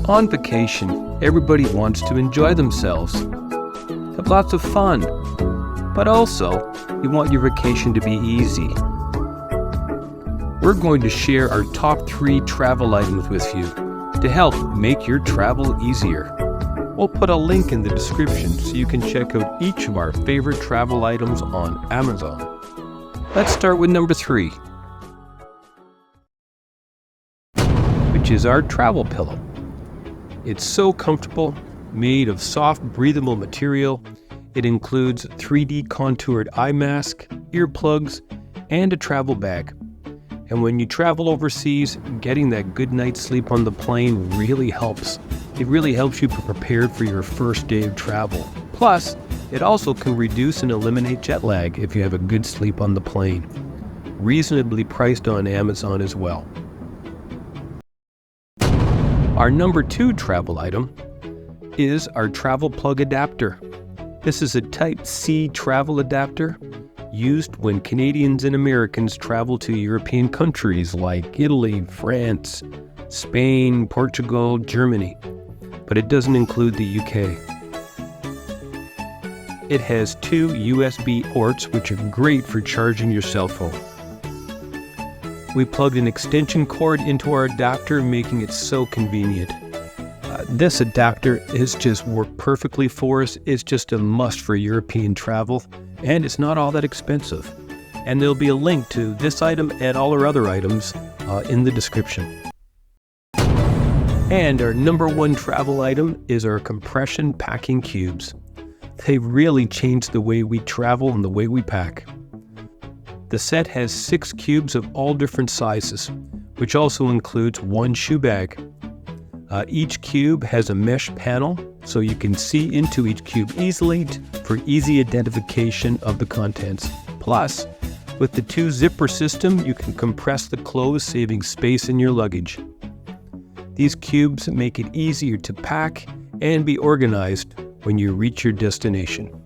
On vacation, everybody wants to enjoy themselves, have lots of fun, but also you want your vacation to be easy. We're going to share our top 3 travel items with you to help make your travel easier. We'll put a link in the description so you can check out each of our favorite travel items on Amazon. Let's start with number 3, which is our travel pillow. It's so comfortable, made of soft, breathable material. It includes 3D contoured eye mask, earplugs, and a travel bag. And when you travel overseas, getting that good night's sleep on the plane really helps. It really helps you be prepared for your first day of travel. Plus, it also can reduce and eliminate jet lag if you have a good sleep on the plane. Reasonably priced on Amazon as well. Our number 2 travel item is our travel plug adapter. This is a Type-C travel adapter used when Canadians and Americans travel to European countries like Italy, France, Spain, Portugal, Germany, but it doesn't include the UK. It has 2 USB ports, which are great for charging your cell phone. We plugged an extension cord into our adapter, making it so convenient. This adapter has just worked perfectly for us. It's just a must for European travel, and it's not all that expensive. And there'll be a link to this item and all our other items in the description. And our number 1 travel item is our compression packing cubes. They've really changed the way we travel and the way we pack. The set has 6 cubes of all different sizes, which also includes 1 shoe bag. Each cube has a mesh panel, so you can see into each cube easily for easy identification of the contents. Plus, with the 2 zipper system, you can compress the clothes, saving space in your luggage. These cubes make it easier to pack and be organized when you reach your destination.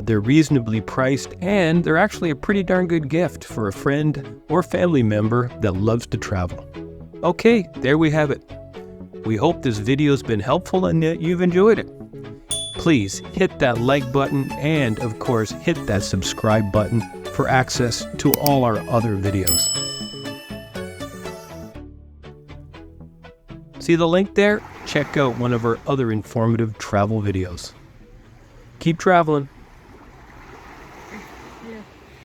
They're reasonably priced, and they're actually a pretty darn good gift for a friend or family member that loves to travel. Okay, there we have it. We hope this video's been helpful and that you've enjoyed it. Please hit that like button and, of course, hit that subscribe button for access to all our other videos. See the link there? Check out one of our other informative travel videos. Keep traveling.